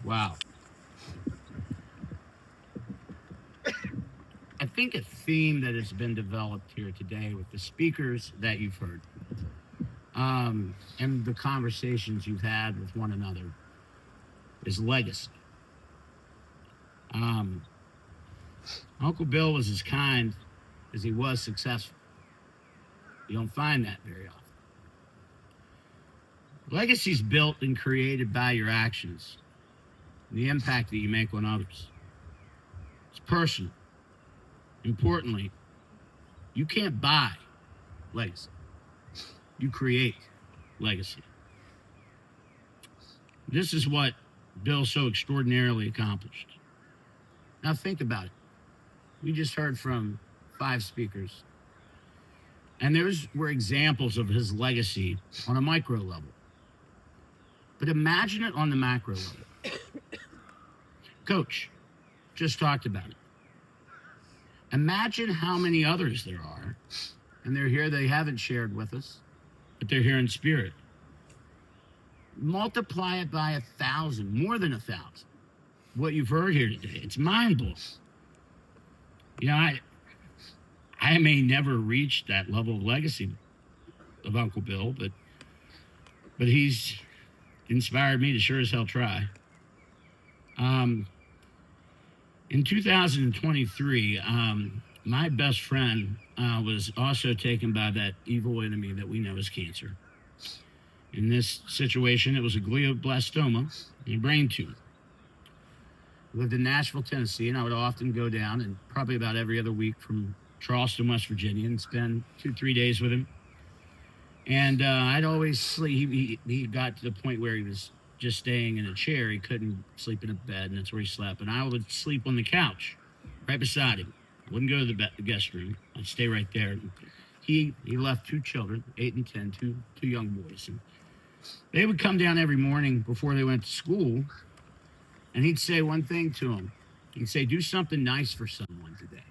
Wow. I think a theme that has been developed here today with the speakers that you've heard, and the conversations you've had with one another is legacy. Um, Uncle Bill was as kind as he was successful. You don't find that very often. Legacy is built and created by your actions, and the impact that you make on others. It's personal. Importantly, you can't buy legacy. You create legacy. This is what Bill so extraordinarily accomplished. Now think about it. We just heard from 5 speakers, and those were examples of his legacy on a micro level. But imagine it on the macro level. Coach just talked about it. Imagine how many others there are, and they're here, they haven't shared with us, but they're here in spirit. Multiply it by 1,000, more than 1,000. What you've heard here today, it's mind-blowing. You know, I may never reach that level of legacy of Uncle Bill, but he's inspired me to sure as hell try. In 2023, my best friend was also taken by that evil enemy that we know as cancer. In this situation, it was a glioblastoma, a brain tumor. I lived in Nashville, Tennessee, and I would often go down, and probably about every other week, from Charleston, West Virginia, and spend 2-3 days with him. And I'd always sleep. He got to the point where he was just staying in a chair. He couldn't sleep in a bed, and that's where he slept. And I would sleep on the couch right beside him. I wouldn't go to the guest room. I'd stay right there. He left 2 children, 8 and 10, two young boys. And they would come down every morning before they went to school, and he'd say one thing to them. He'd say, do something nice for someone today.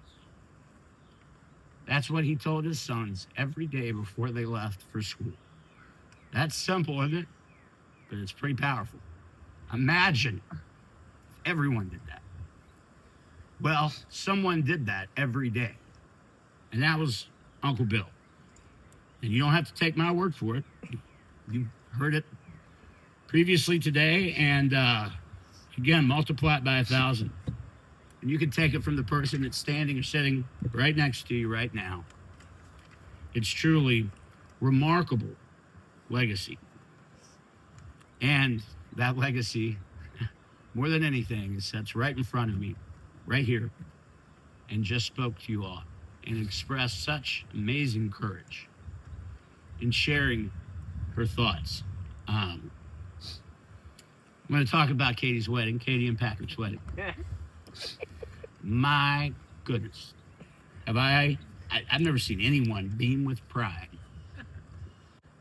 That's what he told his sons every day before they left for school. That's simple, isn't it? But it's pretty powerful. Imagine if everyone did that. Well, someone did that every day. And that was Uncle Bill. And you don't have to take my word for it. You heard it previously today. And again, multiply it by 1,000. And you can take it from the person that's standing or sitting right next to you right now. It's truly remarkable legacy. And that legacy, more than anything, sits right in front of me, right here, and just spoke to you all and expressed such amazing courage in sharing her thoughts. I'm going to talk about Katie's wedding, Katie and Patrick's wedding. My goodness. I've never seen anyone beam with pride.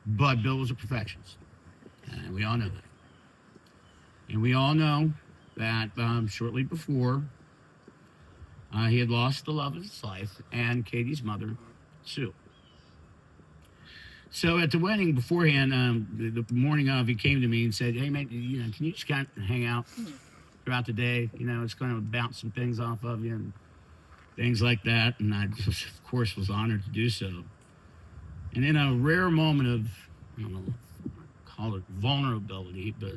But Bill was a perfectionist. And we all know that. And we all know that shortly before, he had lost the love of his life and Katie's mother, Sue. So at the wedding beforehand, the morning of, he came to me and said, hey, man, can you just kind of hang out throughout the day? It's going to bounce some things off of you and things like that. And I, of course, was honored to do so. And in a rare moment of, I don't know, call it vulnerability, but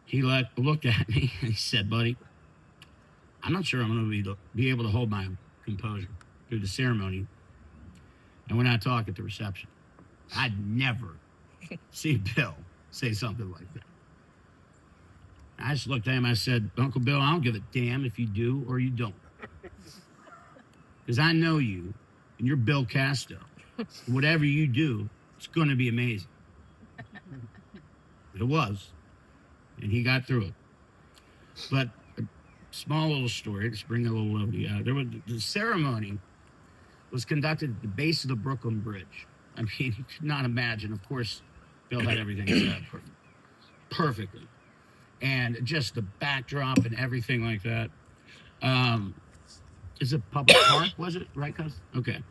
he looked at me and he said, buddy, I'm not sure I'm going to be able to hold my composure through the ceremony and when I talk at the reception. I'd never see Bill say something like that. I just looked at him. I said, Uncle Bill, I don't give a damn if you do or you don't. Because I know you, and you're Bill Casto. Whatever you do, it's going to be amazing. It was. And he got through it. But a small little story, to bring a little levity out. The ceremony was conducted at the base of the Brooklyn Bridge. I mean, you could not imagine. Of course, Bill had everything set perfectly. And just the backdrop and everything like that. It's a public park, was it? Right, cuz? Okay.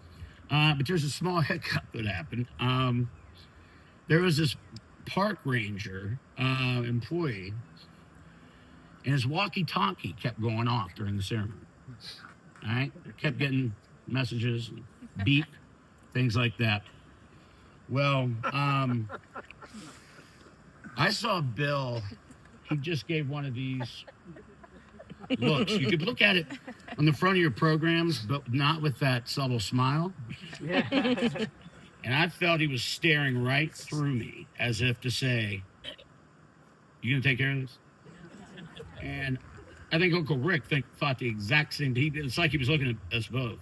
But there's a small hiccup that happened. There was this park ranger employee and his walkie-talkie kept going off during the ceremony. All right, kept getting messages, beep, things like that. Well, I saw Bill. He just gave one of these looks. You could look at it on the front of your programs, but not with that subtle smile. Yeah. And I felt he was staring right through me, as if to say, "You gonna take care of this?" And I think Uncle Rick thought the exact same. It's like he was looking at us both.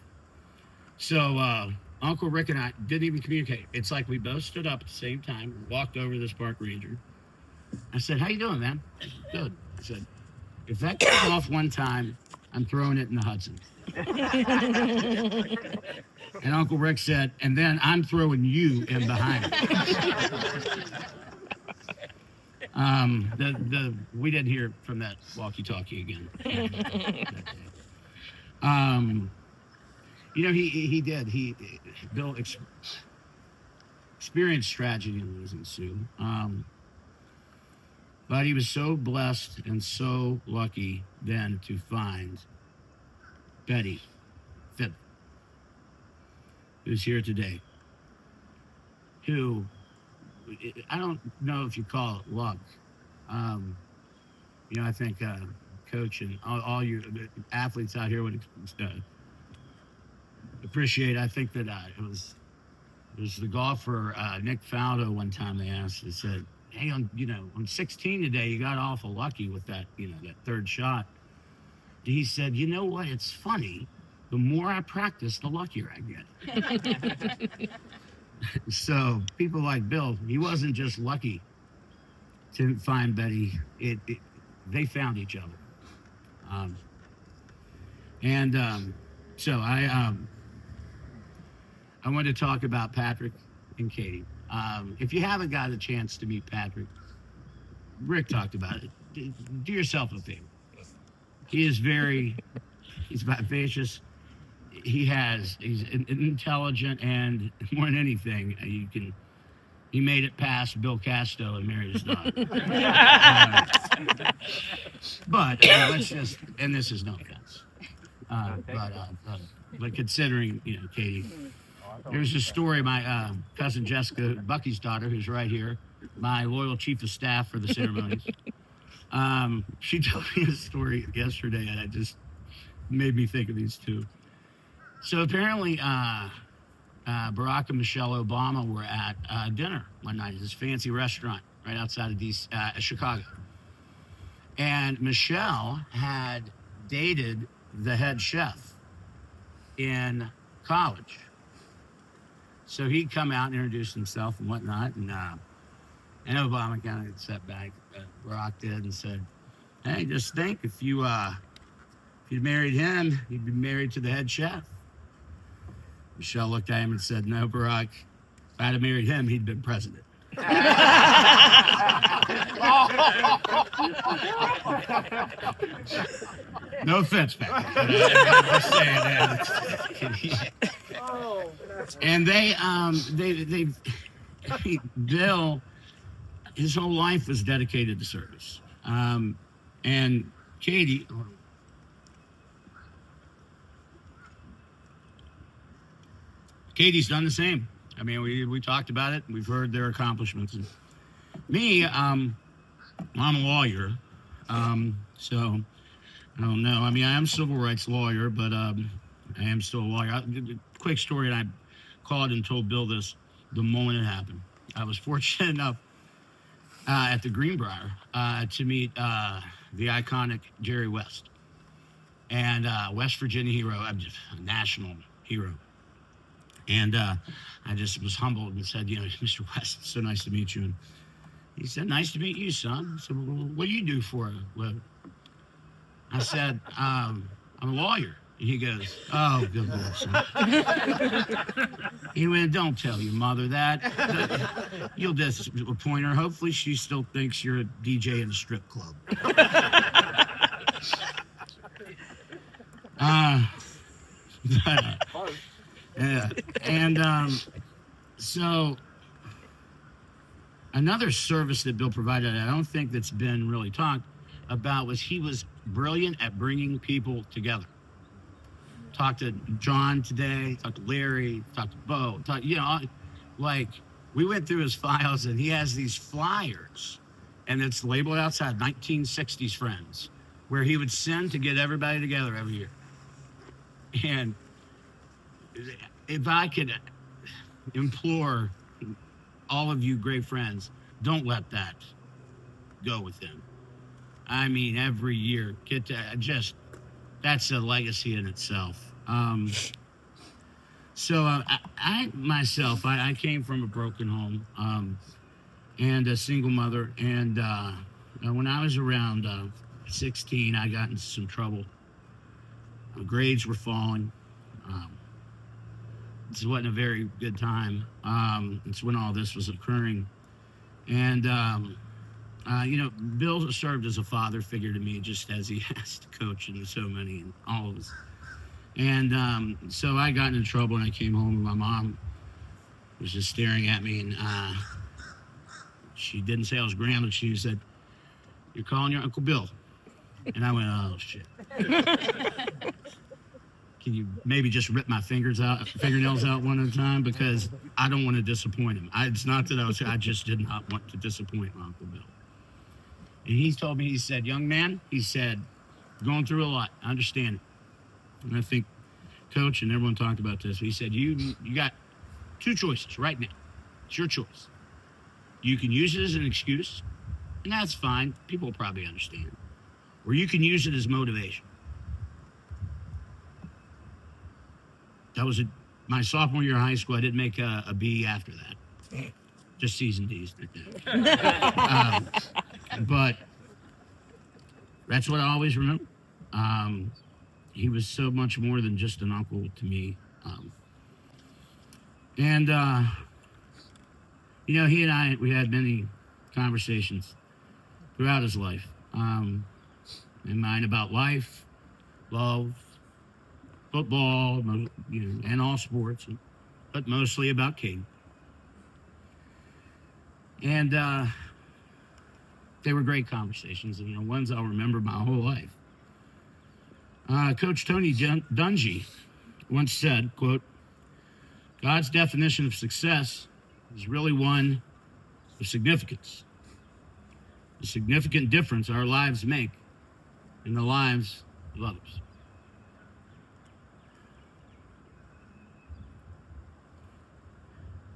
So Uncle Rick and I didn't even communicate. It's like we both stood up at the same time, walked over to this park ranger. I said, "How you doing, man?" "Good." I said, "If that goes off one time, I'm throwing it in the Hudson." And Uncle Rick said, "And then I'm throwing you in behind it." We didn't hear from that walkie-talkie again. He did. Bill experienced tragedy in losing Sue. But he was so blessed and so lucky then to find Betty Fitz, who's here today, who, I don't know if you call it luck. I think Coach and all you athletes out here would appreciate. I think that it was the golfer Nick Faldo one time they asked. They said, "Hey, on 16 today, you got awful lucky with that that third shot." He said, "You know what? It's funny. The more I practice, the luckier I get." So people like Bill, he wasn't just lucky to find Betty. They found each other. So I wanted to talk about Patrick and Katie. If you haven't got a chance to meet Patrick, Rick talked about it. Do yourself a favor. He's vivacious. He's intelligent, and more than anything, he made it past Bill Casto and married his daughter. But and this is no offense, but considering Katie, there's a story. My cousin Jessica, Bucky's daughter, who's right here, my loyal chief of staff for the ceremonies. She told me a story yesterday, and it just made me think of these two. So apparently, Barack and Michelle Obama were at dinner one night at this fancy restaurant right outside of Chicago. And Michelle had dated the head chef in college. So he'd come out and introduce himself and whatnot. And Obama kind of sat back, Barack did, and said, "Hey, just think, if you'd married him, you'd be married to the head chef." Michelle looked at him and said, "No, Barack, if I'd have married him, he'd been president." No offense, Patrick. I'm just saying that. And Bill, his whole life was dedicated to service. And Katie's done the same. I mean, we talked about it. We've heard their accomplishments. And me, I'm a lawyer, so I don't know. I mean, I am a civil rights lawyer, but I am still a lawyer. Quick story, and I called and told Bill this the moment it happened. I was fortunate enough at the Greenbrier to meet the iconic Jerry West, and West Virginia hero, a national hero. And I just was humbled and said, "Mr. West, it's so nice to meet you." And he said, "Nice to meet you, son." I said, "Well, what do you do for a living?" I said, "I'm a lawyer." And he goes, "Oh, good Lord, son." He went, "Don't tell your mother that. You'll disappoint her. Hopefully she still thinks you're a DJ in a strip club." Yeah. And so another service that Bill provided, I don't think that's been really talked, about was he was brilliant at bringing people together. Talked to John today, talked to Larry, talked to Bo, like we went through his files and he has these flyers and it's labeled outside 1960s friends where he would send to get everybody together every year. And if I could implore all of you great friends, don't let that go with him. I mean, every year, that's a legacy in itself. So I myself, I came from a broken home and a single mother. And when I was around 16, I got into some trouble. Grades were falling. This wasn't a very good time. It's when all this was occurring. And, Bill served as a father figure to me, just as he has to Coach and so many and all of us. And so I got into trouble and I came home and my mom was just staring at me and she didn't say I was grounded. She said, "You're calling your Uncle Bill." And I went, "Oh, shit." Can you maybe just rip my fingernails out one at a time? Because I don't want to disappoint him. It's not that I just did not want to disappoint my Uncle Bill. And he told me, he said, "Young man," he said, "going through a lot. I understand it." And I think Coach and everyone talked about this. He said, you got two choices right now. It's your choice. You can use it as an excuse, and that's fine. People will probably understand. Or you can use it as motivation. That was my sophomore year of high school. I didn't make a B after that. Just C's and D's. But that's what I always remember. He was so much more than just an uncle to me. He and I, we had many conversations throughout his life. And mine about life, love, football, and all sports, but mostly about King. And they were great conversations, and ones I'll remember my whole life. Coach Tony Dungy once said, quote, "God's definition of success is really one of significance. The significant difference our lives make in the lives of others."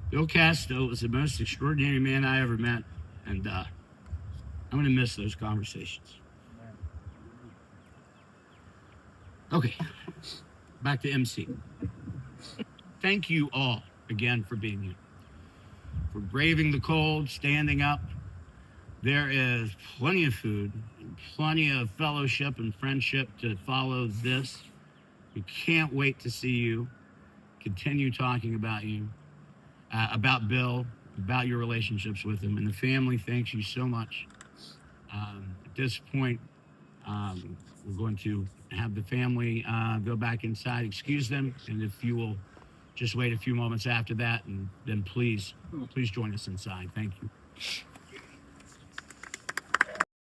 Bill Casto was the most extraordinary man I ever met, and I'm going to miss those conversations. Okay, back to MC. Thank you all again for being here, for braving the cold, standing up. There is plenty of food, and plenty of fellowship and friendship to follow this. We can't wait to see you, continue talking about you, about Bill, about your relationships with him. And the family thanks you so much. At this point, we're going to have the family go back inside, excuse them, and if you will just wait a few moments after that, and then please join us inside. Thank you.